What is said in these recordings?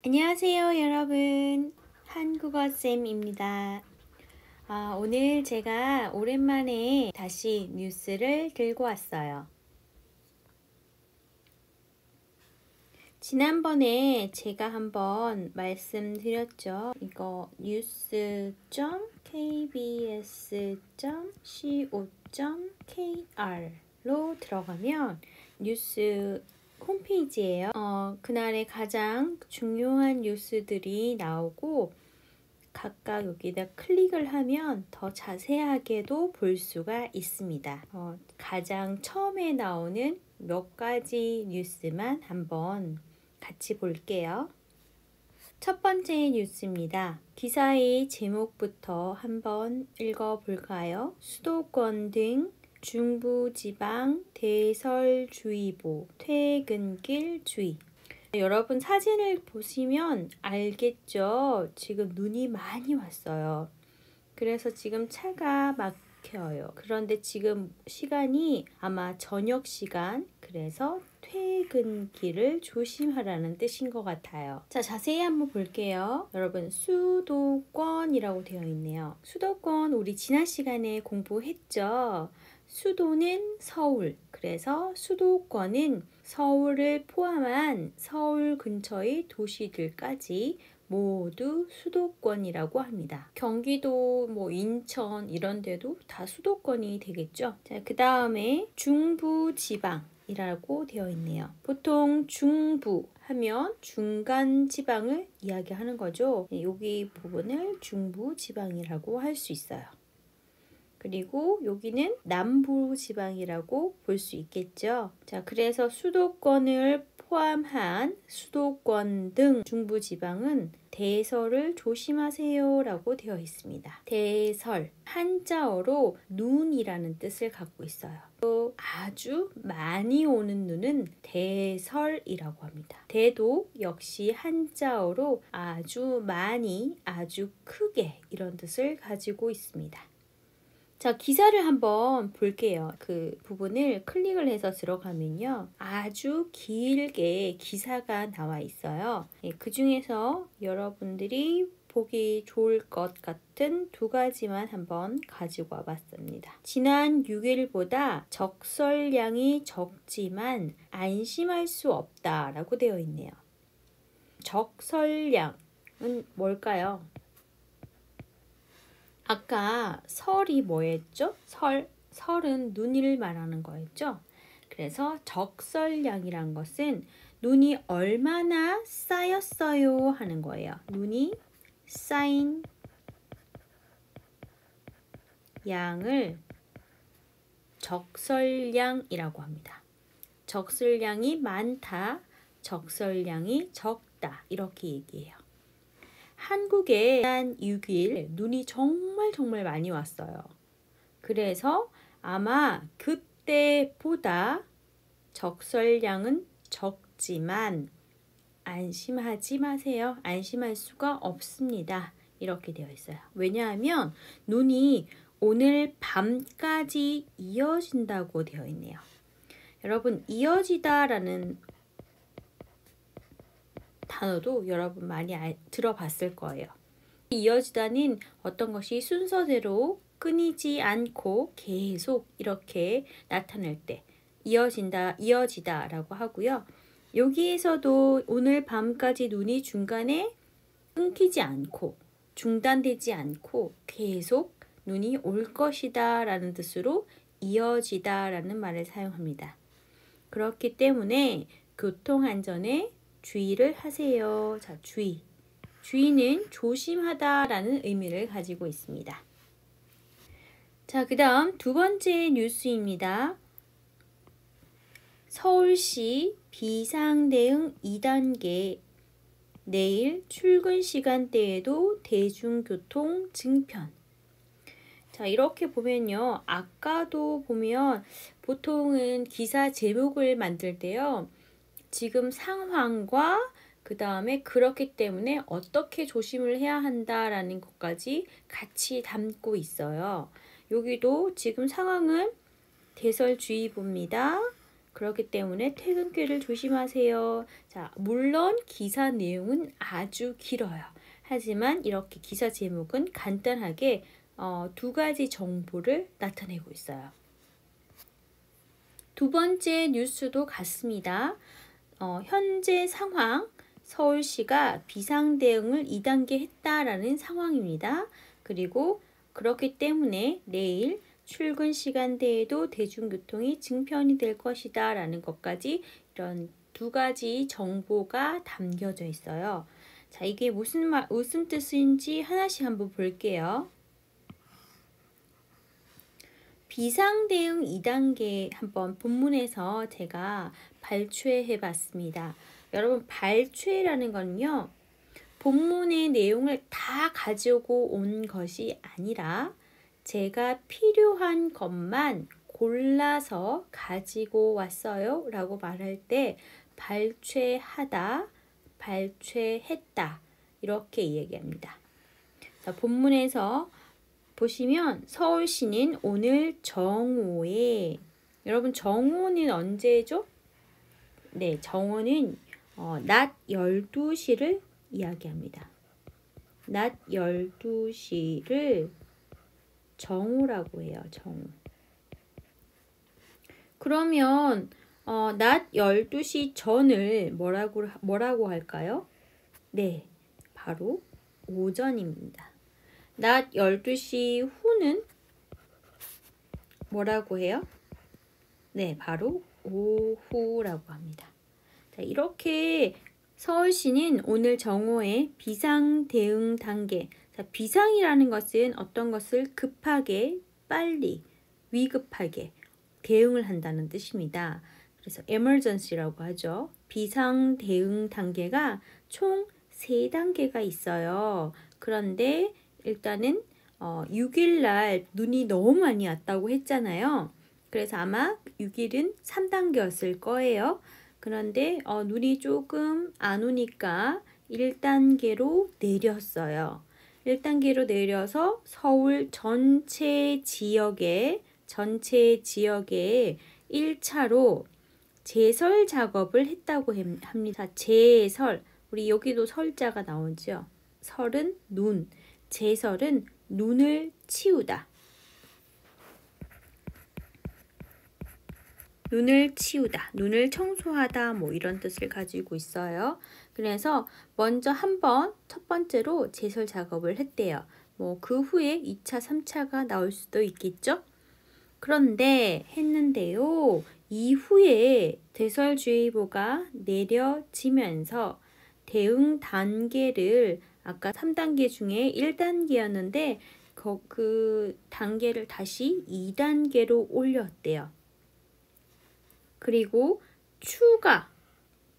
안녕하세요, 여러분. 한국어쌤입니다. 오늘 제가 오랜만에 다시 뉴스를 들고 왔어요. 지난번에 제가 한번 말씀드렸죠. 이거 news.kbs.co.kr로 들어가면 뉴스 홈페이지예요. 그날의 가장 중요한 뉴스들이 나오고 각각 여기다 클릭을 하면 더 자세하게도 볼 수가 있습니다. 가장 처음에 나오는 몇 가지 뉴스만 한번 같이 볼게요. 첫 번째 뉴스입니다. 기사의 제목부터 한번 읽어볼까요? 수도권 등 중부지방 대설주의보, 퇴근길 주의. 여러분 사진을 보시면 알겠죠? 지금 눈이 많이 왔어요. 그래서 지금 차가 막혀요. 그런데 지금 시간이 아마 저녁 시간, 그래서 퇴근길을 조심하라는 뜻인 것 같아요. 자, 자세히 한번 볼게요. 여러분, 수도권이라고 되어 있네요. 수도권 우리 지난 시간에 공부했죠? 수도는 서울, 그래서 수도권은 서울을 포함한 서울 근처의 도시들까지 모두 수도권이라고 합니다. 경기도, 인천 이런 데도 다 수도권이 되겠죠. 자, 그 다음에 중부지방이라고 되어 있네요. 보통 중부 하면 중간 지방을 이야기하는 거죠. 여기 부분을 중부지방이라고 할 수 있어요. 그리고 여기는 남부지방이라고 볼 수 있겠죠. 자, 그래서 수도권을 포함한 수도권 등 중부지방은 대설을 조심하세요 라고 되어 있습니다. 대설, 한자어로 눈이라는 뜻을 갖고 있어요. 또 아주 많이 오는 눈은 대설이라고 합니다. 대도 역시 한자어로 아주 많이, 아주 크게 이런 뜻을 가지고 있습니다. 자, 기사를 한번 볼게요. 그 부분을 클릭을 해서 들어가면요. 아주 길게 기사가 나와 있어요. 그 중에서 여러분들이 보기 좋을 것 같은 두 가지만 한번 가지고 와봤습니다. 지난 6일보다 적설량이 적지만 안심할 수 없다라고 되어 있네요. 적설량은 뭘까요? 아까 설이 뭐였죠? 설은 눈을 말하는 거였죠? 그래서 적설량이란 것은 눈이 얼마나 쌓였어요 하는 거예요. 눈이 쌓인 양을 적설량이라고 합니다. 적설량이 많다, 적설량이 적다 이렇게 얘기해요. 한국에 지난 6일 눈이 정말 많이 왔어요. 그래서 아마 그때보다 적설량은 적지만 안심하지 마세요. 안심할 수가 없습니다. 이렇게 되어 있어요. 왜냐하면 눈이 오늘 밤까지 이어진다고 되어 있네요. 여러분, 이어지다라는 단어도 여러분 많이 들어봤을 거예요. 이어지다는 어떤 것이 순서대로 끊이지 않고 계속 이렇게 나타날 때 이어진다, 이어지다라고 하고요. 여기에서도 오늘 밤까지 눈이 중간에 끊기지 않고 중단되지 않고 계속 눈이 올 것이다 라는 뜻으로 이어지다 라는 말을 사용합니다. 그렇기 때문에 교통안전에 주의를 하세요. 자, 주의는 조심하다라는 의미를 가지고 있습니다. 자, 그 다음 두 번째 뉴스입니다. 서울시 비상대응 2단계 내일 출근 시간대에도 대중교통 증편. 자, 이렇게 보면요. 아까도 보면 보통은 기사 제목을 만들 때요. 지금 상황과 그 다음에 그렇기 때문에 어떻게 조심을 해야 한다라는 것까지 같이 담고 있어요. 여기도 지금 상황은 대설주의보입니다. 그렇기 때문에 퇴근길을 조심하세요. 자, 물론 기사 내용은 아주 길어요. 하지만 이렇게 기사 제목은 간단하게 두 가지 정보를 나타내고 있어요. 두 번째 뉴스도 같습니다. 현재 상황, 서울시가 비상대응을 2단계 했다라는 상황입니다. 그리고 그렇기 때문에 내일 출근 시간대에도 대중교통이 증편이 될 것이다 라는 것까지 이런 두 가지 정보가 담겨져 있어요. 자, 이게 무슨 뜻인지 하나씩 한번 볼게요. 비상대응 2단계 한번 본문에서 제가 발췌해 봤습니다. 여러분, 발췌라는 건요, 본문의 내용을 다 가지고 온 것이 아니라 제가 필요한 것만 골라서 가지고 왔어요 라고 말할 때 발췌하다, 발췌했다 이렇게 이야기합니다. 자, 본문에서 보시면 서울시는 오늘 정오에, 여러분 정오는 언제죠? 네, 정오는 낮 12시를 이야기합니다. 낮 12시를 정오라고 해요. 정오. 그러면 낮 12시 전을 뭐라고 할까요? 네, 바로 오전입니다. 낮 12시 후는 뭐라고 해요? 네, 바로 오후라고 합니다. 자, 이렇게 서울시는 오늘 정오에 비상대응 단계, 자, 비상이라는 것은 어떤 것을 급하게, 빨리, 위급하게 대응을 한다는 뜻입니다. 그래서 emergency라고 하죠. 비상대응 단계가 총 3단계가 있어요. 그런데 일단은 6일 날 눈이 너무 많이 왔다고 했잖아요. 그래서 아마 6일은 3단계였을 거예요. 그런데 눈이 조금 안 오니까 1단계로 내렸어요. 1단계로 내려서 서울 전체 지역에 1차로 제설 작업을 했다고 합니다. 제설, 우리 여기도 설자가 나오죠. 설은 눈, 제설은 눈을 치우다. 눈을 치우다, 눈을 청소하다 뭐 이런 뜻을 가지고 있어요. 그래서 먼저 첫 번째로 제설 작업을 했대요. 뭐 그 후에 2차, 3차가 나올 수도 있겠죠? 그런데 했는데요. 이후에 대설주의보가 내려지면서 대응 단계를 아까 3단계 중에 1단계였는데 그 단계를 다시 2단계로 올렸대요. 그리고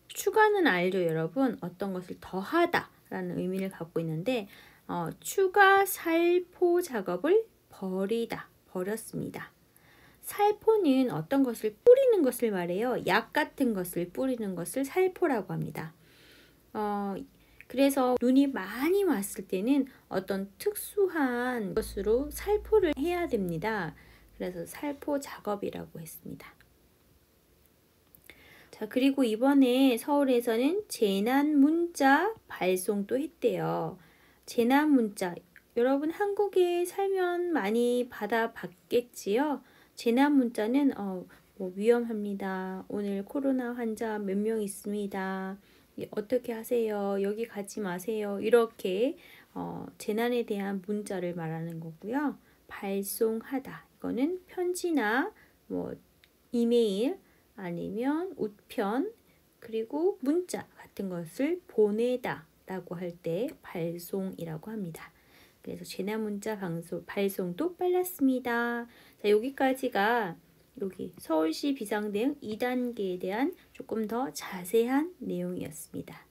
추가는 알죠, 여러분? 어떤 것을 더하다 라는 의미를 갖고 있는데 추가 살포 작업을 버렸습니다. 살포는 어떤 것을 뿌리는 것을 말해요. 약 같은 것을 뿌리는 것을 살포라고 합니다. 그래서 눈이 많이 왔을 때는 어떤 특수한 것으로 살포를 해야 됩니다. 그래서 살포 작업이라고 했습니다. 자, 그리고 이번에 서울에서는 재난 문자 발송도 했대요. 재난 문자, 여러분 한국에 살면 많이 받아봤겠지요? 재난 문자는 뭐 위험합니다. 오늘 코로나 환자 몇 명 있습니다. 어떻게 하세요? 여기 가지 마세요. 이렇게 재난에 대한 문자를 말하는 거고요. 발송하다, 이거는 편지나 뭐 이메일 아니면 우편 그리고 문자 같은 것을 보내다 라고 할 때 발송이라고 합니다. 그래서 재난 문자 발송도 빨랐습니다. 자, 여기까지가 여기 서울시 비상대응 2단계에 대한 조금 더 자세한 내용이었습니다.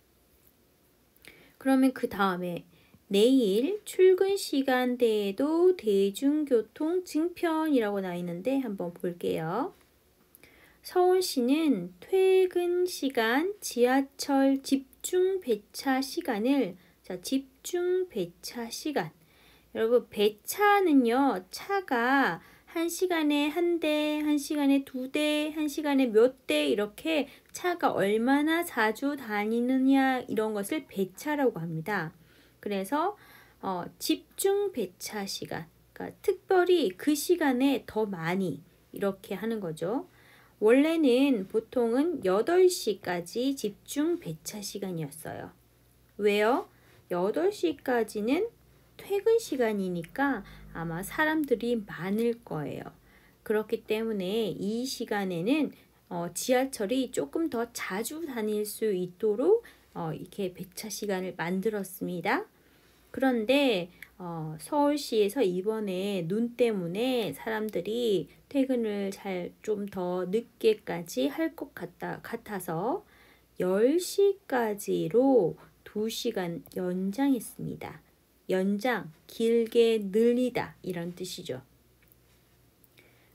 그러면 그 다음에 내일 출근 시간대에도 대중교통 증편이라고 나와 있는데 한번 볼게요. 서울시는 퇴근 시간 지하철 집중 배차 시간을, 자, 집중 배차 시간, 여러분 배차는요, 차가 한 시간에 한 대, 한 시간에 두 대, 한 시간에 몇 대 이렇게 차가 얼마나 자주 다니느냐 이런 것을 배차라고 합니다. 그래서 집중 배차 시간, 그러니까 특별히 그 시간에 더 많이 이렇게 하는 거죠. 원래는 보통은 8시까지 집중 배차 시간이었어요. 왜요? 8시까지는 퇴근 시간이니까 아마 사람들이 많을 거예요. 그렇기 때문에 이 시간에는 지하철이 조금 더 자주 다닐 수 있도록 이렇게 배차 시간을 만들었습니다. 그런데 서울시에서 이번에 눈 때문에 사람들이 퇴근을 좀 더 늦게까지 할 것 같아서 10시까지로 2시간 연장했습니다. 연장, 길게 늘리다 이런 뜻이죠.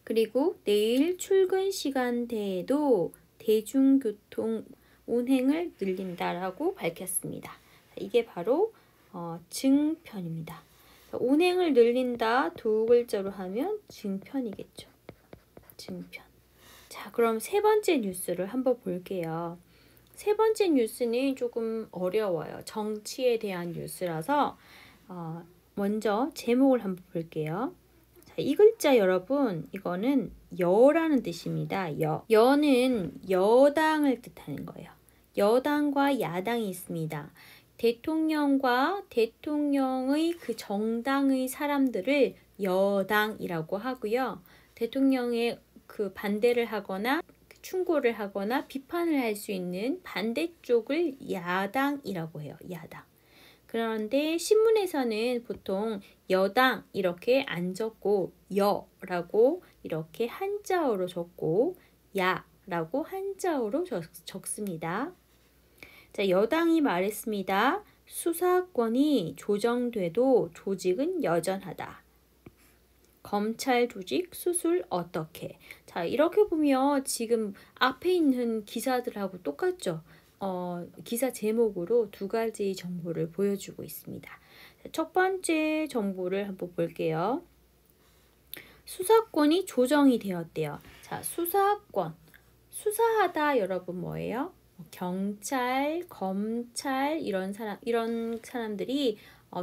그리고 내일 출근 시간대에도 대중교통 운행을 늘린다라고 밝혔습니다. 이게 바로 증편입니다. 운행을 늘린다 두 글자로 하면 증편이겠죠. 증편. 자, 그럼 세 번째 뉴스를 한번 볼게요. 세 번째 뉴스는 조금 어려워요. 정치에 대한 뉴스라서 먼저 제목을 한번 볼게요. 자, 이 글자 여러분, 이거는 여라는 뜻입니다. 여는 여당을 뜻하는 거예요. 여당과 야당이 있습니다. 대통령과 대통령의 그 정당의 사람들을 여당이라고 하고요. 대통령의 그 반대를 하거나 충고를 하거나 비판을 할 수 있는 반대쪽을 야당이라고 해요. 야당. 그런데 신문에서는 보통 여당 이렇게 안 적고 여라고 이렇게 한자어로 적고 야라고 한자어로 적습니다. 자, 여당이 말했습니다. 수사권이 조정돼도 조직은 여전하다. 검찰 조직 수술 어떻게? 자, 이렇게 보면 지금 앞에 있는 기사들하고 똑같죠? 기사 제목으로 두 가지 정보를 보여주고 있습니다. 자, 첫 번째 정보를 한번 볼게요. 수사권이 조정이 되었대요. 자, 수사권. 수사하다 여러분 뭐예요? 경찰, 검찰 이런 사람들이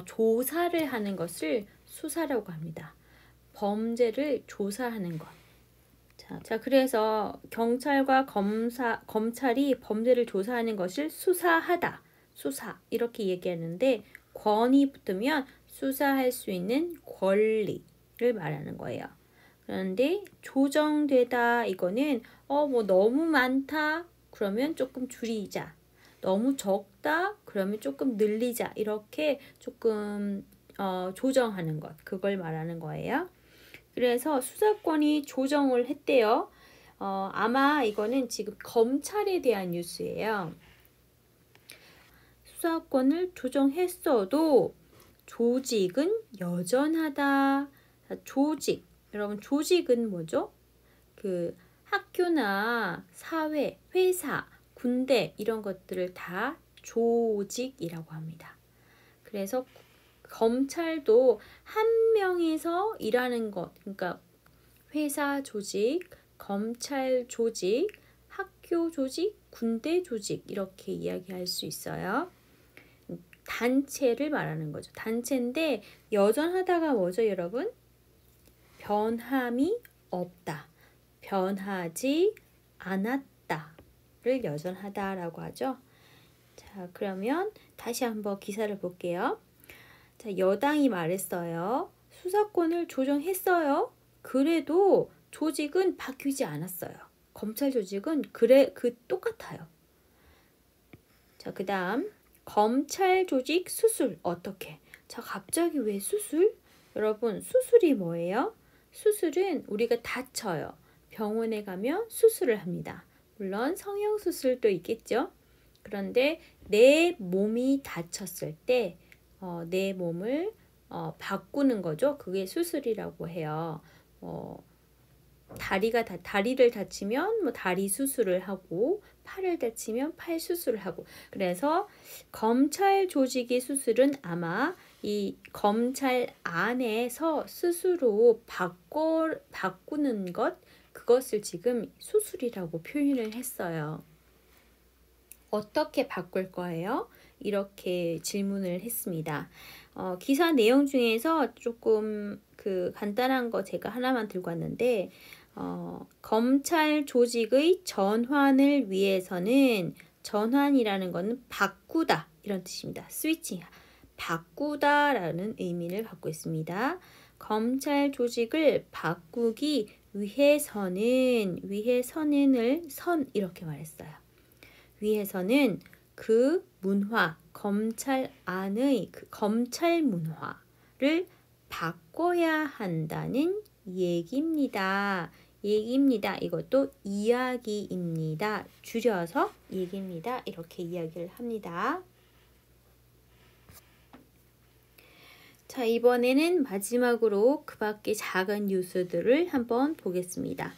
조사를 하는 것을 수사라고 합니다. 범죄를 조사하는 것. 자, 그래서 경찰과 검찰이 범죄를 조사하는 것을 수사하다. 수사 이렇게 얘기하는데 권이 붙으면 수사할 수 있는 권리를 말하는 거예요. 그런데 조정되다 이거는 뭐 너무 많다 그러면 조금 줄이자. 너무 적다 그러면 조금 늘리자. 이렇게 조금 조정하는 것. 그걸 말하는 거예요. 그래서 수사권이 조정을 했대요. 아마 이거는 지금 검찰에 대한 뉴스예요. 수사권을 조정했어도 조직은 여전하다. 조직. 여러분 조직은 뭐죠? 그 학교나 사회, 회사, 군대 이런 것들을 다 조직이라고 합니다. 그래서 검찰도 한 명이서 일하는 것, 그러니까 회사 조직, 검찰 조직, 학교 조직, 군대 조직 이렇게 이야기할 수 있어요. 단체를 말하는 거죠. 단체인데 여전하다가 뭐죠, 여러분? 변함이 없다. 변하지 않았다를 여전하다라고 하죠. 자, 그러면 다시 한번 기사를 볼게요. 자, 여당이 말했어요. 수사권을 조정했어요. 그래도 조직은 바뀌지 않았어요. 검찰 조직은 똑같아요. 자, 그 다음 검찰 조직 수술 어떻게? 자, 갑자기 왜 수술? 여러분 수술이 뭐예요? 수술은 우리가 다쳐요. 병원에 가면 수술을 합니다. 물론 성형수술도 있겠죠. 그런데 내 몸이 다쳤을 때 내 몸을 바꾸는 거죠. 그게 수술이라고 해요. 다리를 다치면 뭐 다리 수술을 하고 팔을 다치면 팔 수술을 하고, 그래서 검찰 조직의 수술은 아마 이 검찰 안에서 스스로 바꾸는 그것을 지금 수술이라고 표현을 했어요. 어떻게 바꿀 거예요? 이렇게 질문을 했습니다. 기사 내용 중에서 조금 간단한 거 제가 하나만 들고 왔는데, 검찰 조직의 전환을 위해서는, 전환이라는 것은 바꾸다 이런 뜻입니다. 스위칭, 바꾸다라는 의미를 갖고 있습니다. 검찰 조직을 바꾸기 위해서는을 이렇게 말했어요. 위해서는 그 문화, 검찰 안의 그 검찰 문화를 바꿔야 한다는 얘기입니다. 이것도 이야기입니다. 줄여서 얘기입니다. 이렇게 이야기를 합니다. 자, 이번에는 마지막으로 그 밖에 작은 뉴스들을 한번 보겠습니다.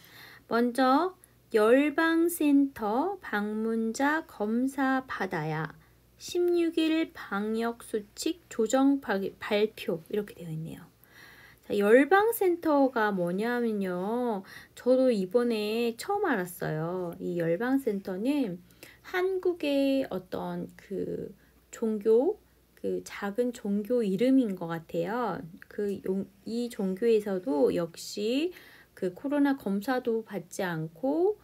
먼저 열방센터 방문자 검사 받아야 16일 방역수칙 조정 발표 이렇게 되어 있네요. 자, 열방센터가 뭐냐면요. 저도 이번에 처음 알았어요. 이 열방센터는 한국의 어떤 작은 종교 이름인 것 같아요. 이 종교에서도 역시 코로나 검사도 받지 않고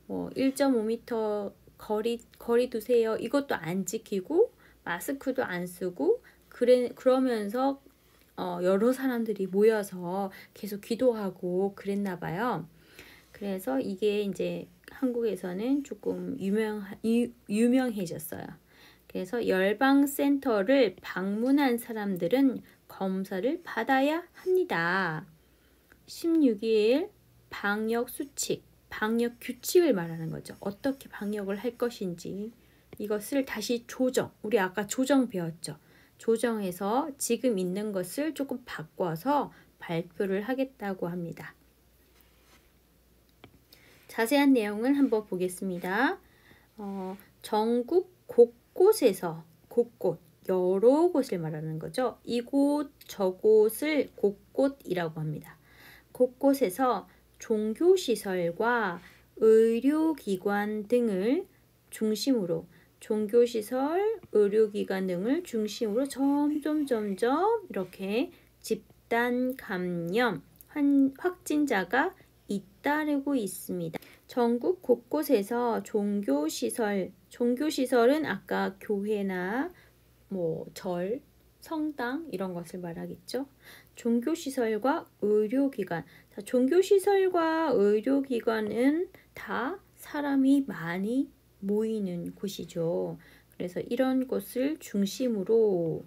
1.5m 거리 두세요. 이것도 안 지키고 마스크도 안 쓰고 그러면서 여러 사람들이 모여서 계속 기도하고 그랬나 봐요. 그래서 이게 이제 한국에서는 조금 유명해졌어요. 그래서 열방센터를 방문한 사람들은 검사를 받아야 합니다. 16일 방역수칙, 방역규칙을 말하는 거죠. 어떻게 방역을 할 것인지 이것을 다시 우리 아까 조정 배웠죠. 조정해서 지금 있는 것을 조금 바꿔서 발표를 하겠다고 합니다. 자세한 내용을 한번 보겠습니다. 전국 곳곳에서 여러 곳을 말하는 거죠. 이곳 저곳을 곳곳이라고 합니다. 곳곳에서 종교시설과 의료기관 등을 중심으로 점점 이렇게 집단 감염 확진자가 잇따르고 있습니다. 전국 곳곳에서 종교시설은 아까 교회나 절, 성당 이런 것을 말하겠죠. 종교시설과 의료기관. 자, 종교시설과 의료기관은 다 사람이 많이 모이는 곳이죠. 그래서 이런 곳을 중심으로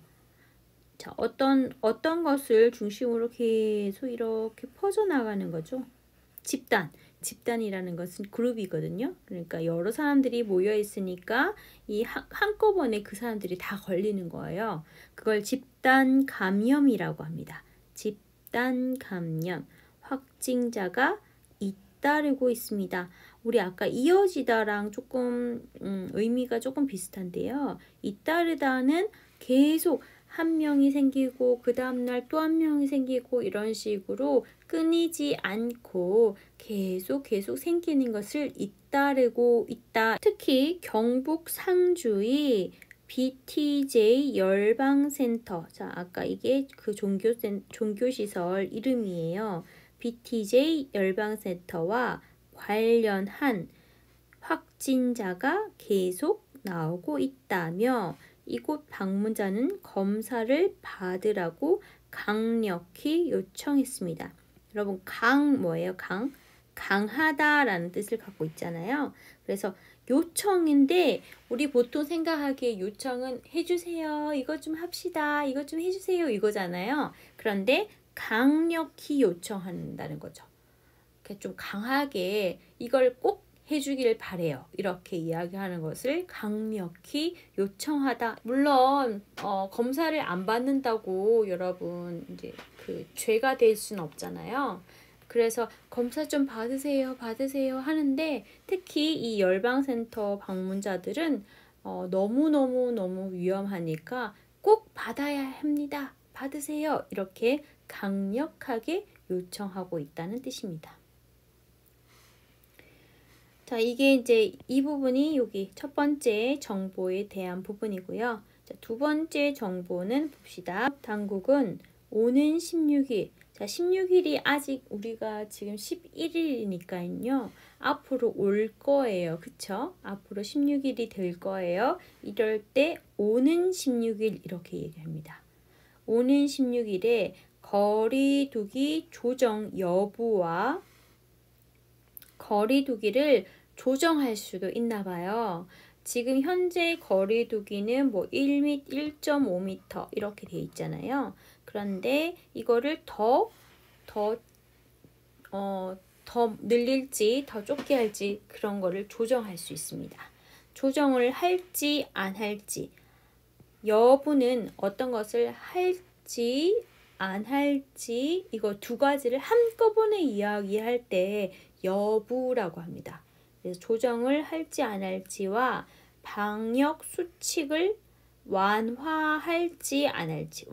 어떤 것을 중심으로 계속 이렇게 퍼져나가는 거죠. 집단이라는 것은 그룹이거든요. 그러니까 여러 사람들이 모여 있으니까 한꺼번에 그 사람들이 다 걸리는 거예요. 그걸 집단 감염이라고 합니다. 집단 감염. 확진자가 잇따르고 있습니다. 우리 아까 이어지다랑 조금 의미가 조금 비슷한데요. 잇따르다는 계속 한 명이 생기고 그 다음날 또 한 명이 생기고 이런 식으로 끊이지 않고 계속 생기는 것을 잇따르고 있다. 특히 경북 상주의 BTJ 열방센터. 자, 아까 이게 그 종교시설 이름이에요. BTJ 열방센터와 관련한 확진자가 계속 나오고 있다며 이곳 방문자는 검사를 받으라고 강력히 요청했습니다. 여러분, 뭐예요? 강하다라는 뜻을 갖고 있잖아요. 그래서 요청인데 우리 보통 생각하기에 요청은 해주세요. 이거 좀 합시다. 이거 좀 해주세요. 이거잖아요. 그런데 강력히 요청한다는 거죠. 좀 강하게 이걸 꼭 해주길 바래요. 이렇게 이야기하는 것을 강력히 요청하다. 물론 검사를 안 받는다고 여러분 이제 죄가 될 수는 없잖아요. 그래서 검사 좀 받으세요, 받으세요 하는데 특히 이 열방센터 방문자들은 너무너무 위험하니까 꼭 받아야 합니다. 받으세요. 이렇게 강력하게 요청하고 있다는 뜻입니다. 자, 이게 이제 이 부분이 여기 첫 번째 정보에 대한 부분이고요. 자, 두 번째 정보는 봅시다. 당국은 오는 16일. 자, 16일이 아직 우리가 지금 11일이니까요. 앞으로 올 거예요. 그쵸? 앞으로 16일이 될 거예요. 이럴 때 오는 16일 이렇게 얘기합니다. 오는 16일에 거리두기 조정 여부와 거리두기를 조정할 수도 있나 봐요. 지금 현재 거리두기는 뭐 1m, 1.5m 이렇게 돼 있잖아요. 그런데 이거를 더 늘릴지 더 좁게 할지 그런 거를 조정할 수 있습니다. 조정을 할지 안 할지, 여부는 어떤 것을 할지 안 할지, 이거 두 가지를 한꺼번에 이야기할 때 여부라고 합니다. 그래서 조정을 할지 안 할지와 방역 수칙을 완화할지 안 할지.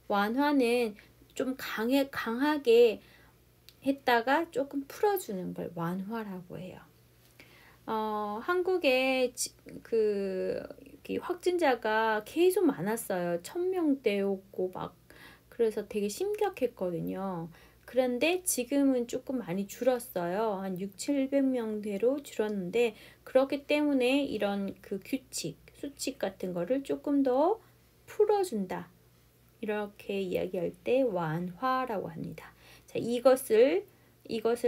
완화는 좀 강하게 했다가 조금 풀어주는 걸 완화라고 해요. 한국에 확진자가 계속 많았어요. 1000명대였고 막 그래서 되게 심각했거든요. 그런데 지금은 조금 많이 줄었어요. 한 600~700명대로 줄었는데 그렇기 때문에 이런 그 수칙 같은 거를 조금 더 풀어준다. 이렇게 이야기할 때 완화라고 합니다. 자, 이것을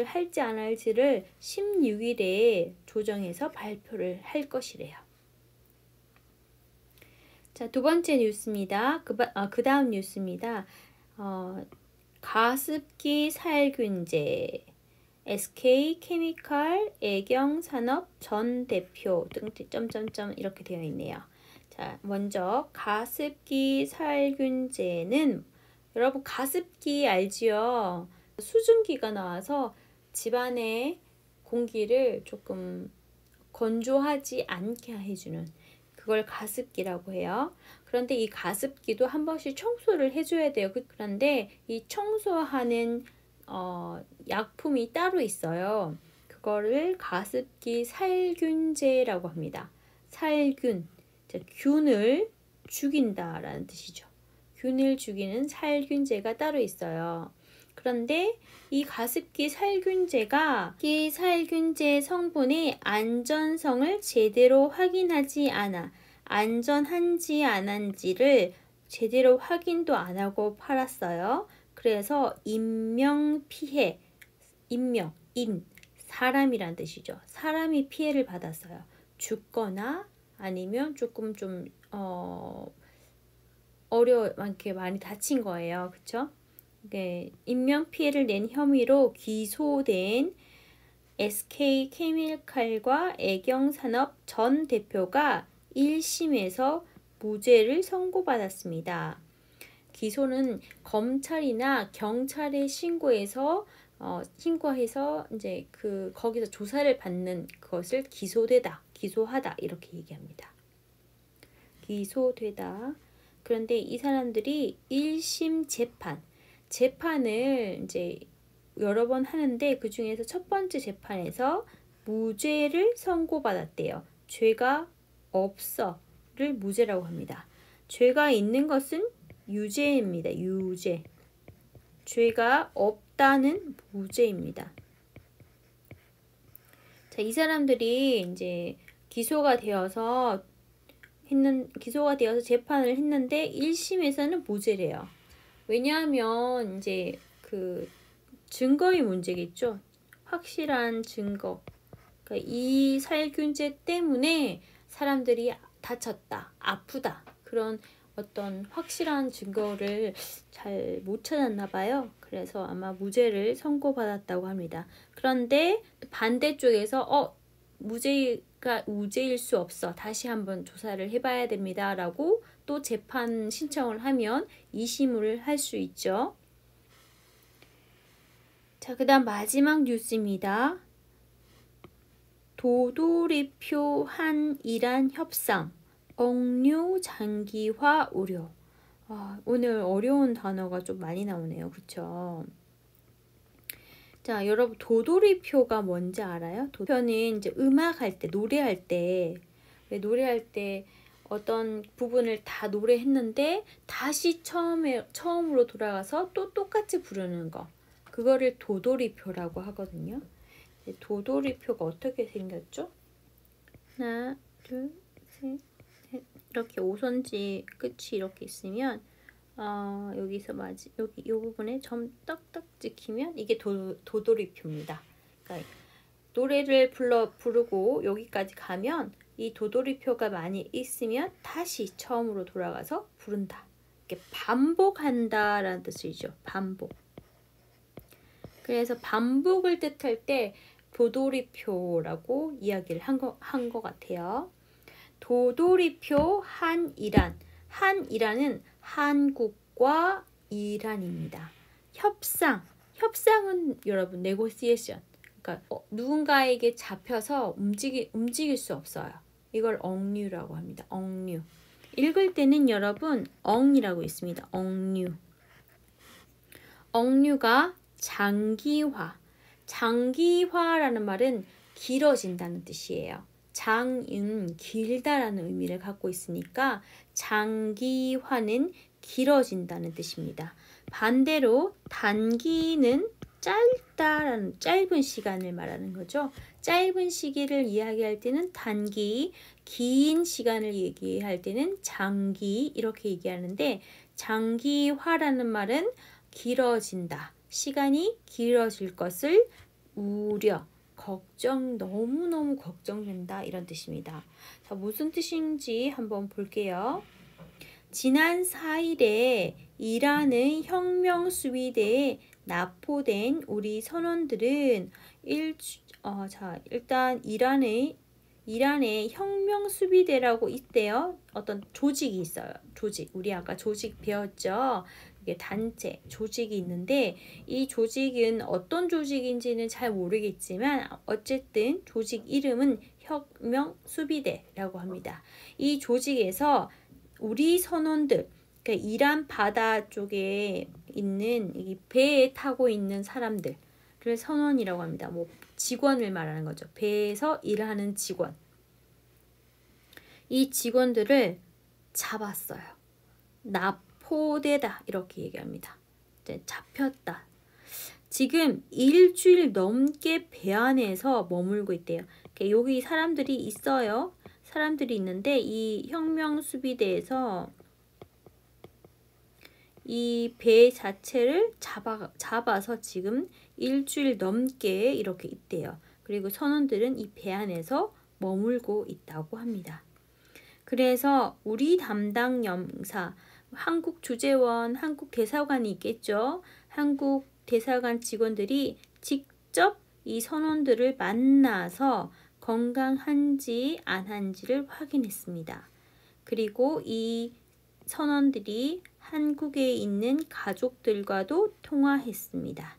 할지 안 할지를 16일에 조정해서 발표를 할 것이래요. 자, 두 번째 뉴스입니다. 그 다음 뉴스입니다. 가습기 살균제 SK케미칼 애경산업 전 대표 등 점점점 이렇게 되어 있네요. 자, 먼저 가습기 살균제는 여러분 가습기 알지요? 수증기가 나와서 집안의 공기를 조금 건조하지 않게 해주는 그걸 가습기라고 해요. 그런데 이 가습기도 한 번씩 청소를 해줘야 돼요. 그런데 이 청소하는 약품이 따로 있어요. 그거를 가습기 살균제라고 합니다. 살균, 균을 죽인다라는 뜻이죠. 균을 죽이는 살균제가 따로 있어요. 그런데 이 가습기 살균제가 이 살균제 성분의 안전성을 제대로 확인하지 않아 안전한지 안 한지를 제대로 확인도 안 하고 팔았어요. 그래서 인명피해, 사람이란 뜻이죠. 사람이 피해를 받았어요. 죽거나 아니면 조금 좀 이렇게 많이 다친 거예요. 그쵸? 네, 인명피해를 낸 혐의로 기소된 SK케미칼과 애경산업 전 대표가 1심에서 무죄를 선고받았습니다. 기소는 검찰이나 경찰에 신고해서 이제 거기서 조사를 받는 것을 기소하다 이렇게 얘기합니다. 기소되다. 그런데 이 사람들이 1심 재판을 이제 여러 번 하는데 그 중에서 첫 번째 재판에서 무죄를 선고받았대요. 죄가 없어를 무죄라고 합니다. 죄가 있는 것은 유죄입니다. 유죄. 죄가 없다는 무죄입니다. 자, 이 사람들이 이제 기소가 되어서 재판을 했는데 1심에서는 무죄래요. 왜냐하면 이제 증거의 문제겠죠. 확실한 증거. 그러니까 이 살균제 때문에 사람들이 다쳤다, 아프다. 그런 어떤 확실한 증거를 잘 못 찾았나 봐요. 그래서 아마 무죄를 선고받았다고 합니다. 그런데 반대쪽에서 무죄일 수 없어. 다시 한번 조사를 해봐야 됩니다. 라고 또 재판 신청을 하면 2심을 할 수 있죠. 자, 그 다음 마지막 뉴스입니다. 도돌이표 한이란 협상, 억류 장기화 우려. 오늘 어려운 단어가 좀 많이 나오네요. 그렇죠? 자, 여러분 도돌이표가 뭔지 알아요? 도표는 이제 음악할 때, 노래할 때, 왜 노래할 때 어떤 부분을 다 노래했는데 다시 처음으로 돌아가서 또 똑같이 부르는 거. 그거를 도돌이표라고 하거든요. 도돌이표가 어떻게 생겼죠? 하나, 둘, 셋, 넷. 이렇게 오선지 끝이 이렇게 있으면 여기서 여기 이 부분에 점 딱딱 찍히면 이게 도돌이표입니다. 그러니까 노래를 부르고 여기까지 가면 이 도돌이표가 많이 있으면 다시 처음으로 돌아가서 부른다. 이렇게 반복한다라는 뜻이죠. 반복. 그래서 반복을 뜻할 때 도돌이표라고 이야기를 한 거 같아요. 도돌이표 한이란. 한이란은 한국과 이란입니다. 협상은 여러분 네고시에이션. 그러니까 누군가에게 잡혀서 움직일 수 없어요. 이걸 억류라고 합니다. 억류. 읽을 때는 여러분 억이라고 있습니다. 억류. 억류가 장기화. 장기화라는 말은 길어진다는 뜻이에요. 장은 길다라는 의미를 갖고 있으니까 장기화는 길어진다는 뜻입니다. 반대로 단기는 짧다라는 짧은 시간을 말하는 거죠. 짧은 시기를 이야기할 때는 단기, 긴 시간을 얘기할 때는 장기 이렇게 얘기하는데 장기화라는 말은 길어진다. 시간이 길어질 것을 우려, 걱정, 너무너무 걱정된다 이런 뜻입니다. 자, 무슨 뜻인지 한번 볼게요. 지난 4일에 이란의 혁명 수비대에 납포된 우리 선원들은 일단 이란의 혁명 수비대라고 있대요. 어떤 조직이 있어요. 우리 아까 조직 배웠죠. 이게 단체, 조직이 있는데 이 조직은 어떤 조직인지는 잘 모르겠지만 어쨌든 조직 이름은 혁명 수비대라고 합니다. 이 조직에서 우리 선원들, 그러니까 이란 바다 쪽에 있는 이 배에 타고 있는 사람들을 선원이라고 합니다. 뭐 직원을 말하는 거죠. 배에서 일하는 직원. 이 직원들을 잡았어요. 납포되다 이렇게 얘기합니다. 잡혔다. 지금 일주일 넘게 배 안에서 머물고 있대요. 여기 사람들이 있어요. 사람들이 있는데 이 혁명 수비대에서 이 배 자체를 잡아서 지금 일주일 넘게 이렇게 있대요. 그리고 선원들은 이 배 안에서 머물고 있다고 합니다. 그래서 우리 담당 영사, 한국 주재원, 한국 대사관이 있겠죠. 한국 대사관 직원들이 직접 이 선원들을 만나서 건강한지 안 한지를 확인했습니다. 그리고 이 선원들이 한국에 있는 가족들과도 통화했습니다.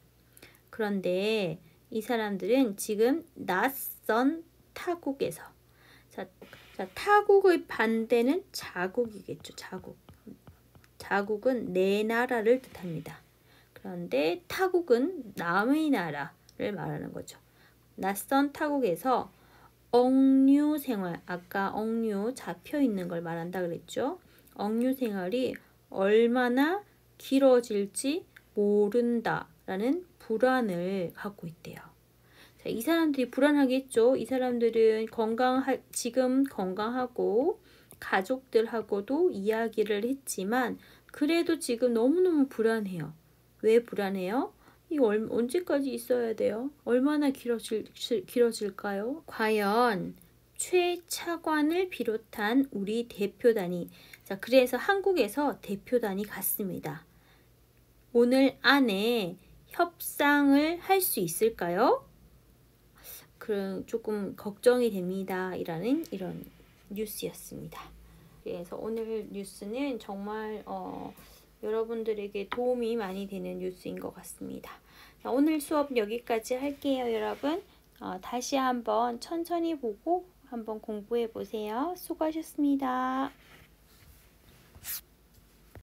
그런데 이 사람들은 지금 낯선 타국에서 자, 타국의 반대는 자국이겠죠. 자국은 내 나라를 뜻합니다. 그런데 타국은 남의 나라를 말하는 거죠. 낯선 타국에서 억류 생활, 아까 억류 잡혀 있는 걸 말한다 그랬죠. 억류 생활이 얼마나 길어질지 모른다라는 불안을 갖고 있대요. 자, 이 사람들이 불안하겠죠. 이 사람들은 지금 건강하고 가족들하고도 이야기를 했지만 그래도 지금 너무너무 불안해요. 왜 불안해요? 이거 언제까지 있어야 돼요? 얼마나 길어질까요? 과연 최 차관을 비롯한 우리 대표단이 자, 그래서 한국에서 대표단이 갔습니다. 오늘 안에 협상을 할 수 있을까요? 조금 걱정이 됩니다. 이라는 이런 뉴스였습니다. 그래서 오늘 뉴스는 정말 여러분들에게 도움이 많이 되는 뉴스인 것 같습니다. 자, 오늘 수업 여기까지 할게요, 여러분. 다시 한번 천천히 보고 한번 공부해 보세요. 수고하셨습니다.